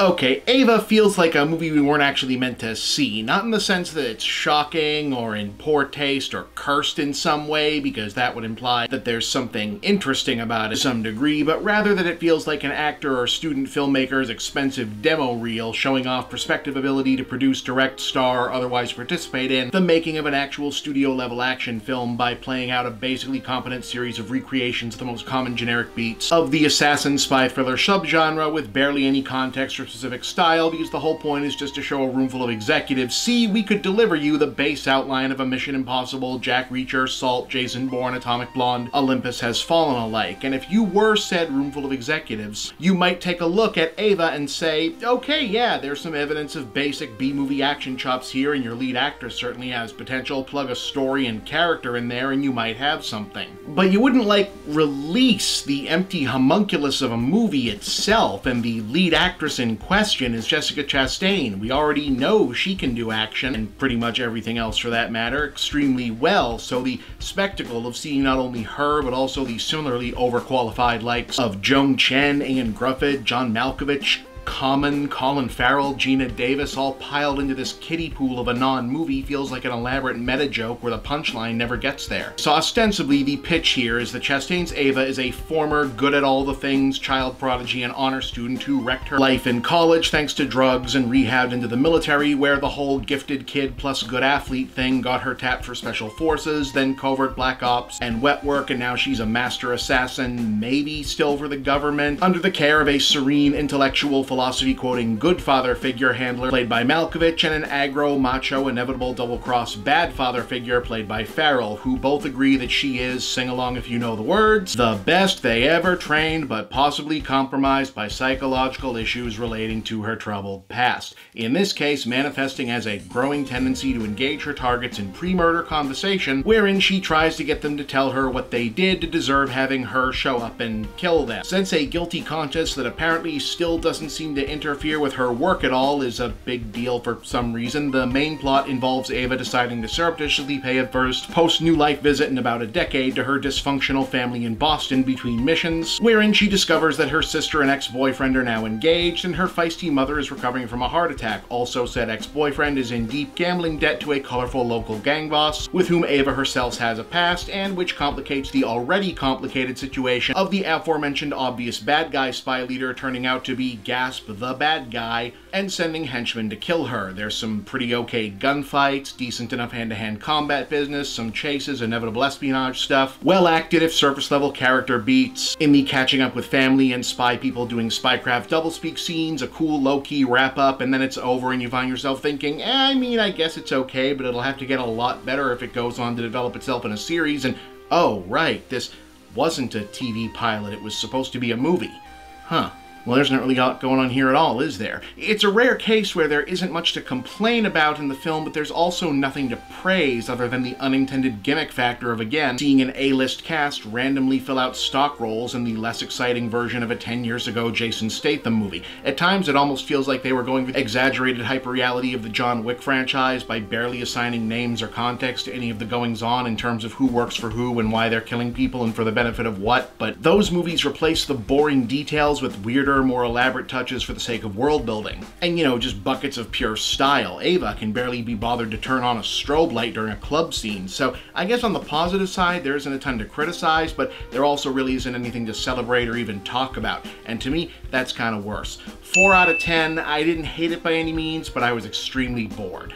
Okay, Ava feels like a movie we weren't actually meant to see, not in the sense that it's shocking or in poor taste or cursed in some way, because that would imply that there's something interesting about it to some degree, but rather that it feels like an actor or student filmmaker's expensive demo reel showing off prospective ability to produce, direct, star, or otherwise participate in the making of an actual studio-level action film by playing out a basically competent series of recreations of the most common generic beats of the assassin spy thriller subgenre with barely any context or specific style, because the whole point is just to show a room full of executives, see, we could deliver you the base outline of a Mission Impossible, Jack Reacher, Salt, Jason Bourne, Atomic Blonde, Olympus Has Fallen alike. And if you were said room full of executives, you might take a look at Ava and say, okay, yeah, there's some evidence of basic B-movie action chops here, and your lead actor certainly has potential, plug a story and character in there, and you might have something. But you wouldn't, like, release the empty homunculus of a movie itself, and the lead actress in question is Jessica Chastain. We already know she can do action, and pretty much everything else for that matter, extremely well, so the spectacle of seeing not only her, but also the similarly overqualified likes of Joan Chen, Ian Grufford, John Malkovich, Common, Colin Farrell, Gina Davis, all piled into this kiddie pool of a non-movie feels like an elaborate meta-joke where the punchline never gets there. So ostensibly, the pitch here is that Chastain's Ava is a former good-at-all-the-things child prodigy and honor student who wrecked her life in college thanks to drugs and rehabbed into the military, where the whole gifted kid plus good athlete thing got her tapped for special forces, then covert black ops and wet work, and now she's a master assassin, maybe still for the government, under the care of a serene, intellectual, philosophy-quoting good father figure handler played by Malkovich and an aggro, macho, inevitable double-cross bad father figure played by Farrell, who both agree that she is, sing along if you know the words, the best they ever trained but possibly compromised by psychological issues relating to her troubled past. In this case, manifesting as a growing tendency to engage her targets in pre-murder conversation, wherein she tries to get them to tell her what they did to deserve having her show up and kill them. Since a guilty conscience that apparently still doesn't seem to interfere with her work at all is a big deal for some reason, the main plot involves Ava deciding to surreptitiously pay a first post-New Life visit in about a decade to her dysfunctional family in Boston between missions, wherein she discovers that her sister and ex-boyfriend are now engaged and her feisty mother is recovering from a heart attack. Also, said ex-boyfriend is in deep gambling debt to a colorful local gang boss with whom Ava herself has a past, and which complicates the already complicated situation of the aforementioned obvious bad guy spy leader turning out to be the bad guy and sending henchmen to kill her. There's some pretty okay gunfights, decent enough hand-to-hand combat business, some chases, inevitable espionage stuff, well acted if surface level character beats, in the catching up with family and spy people doing spycraft doublespeak scenes, a cool low-key wrap-up, and then it's over and you find yourself thinking, I mean, I guess it's okay, but it'll have to get a lot better if it goes on to develop itself in a series, and oh right, this wasn't a TV pilot, it was supposed to be a movie. Huh. Well, there's not really a lot going on here at all, is there? It's a rare case where there isn't much to complain about in the film, but there's also nothing to praise other than the unintended gimmick factor of, again, seeing an A-list cast randomly fill out stock roles in the less exciting version of a 10 years ago Jason Statham movie. At times, it almost feels like they were going for the exaggerated hyper-reality of the John Wick franchise by barely assigning names or context to any of the goings-on in terms of who works for who and why they're killing people and for the benefit of what, but those movies replace the boring details with weirder, more elaborate touches for the sake of world building. And, you know, just buckets of pure style. Ava can barely be bothered to turn on a strobe light during a club scene, so I guess on the positive side there isn't a ton to criticize, but there also really isn't anything to celebrate or even talk about, and to me that's kind of worse. 4 out of 10, I didn't hate it by any means, but I was extremely bored.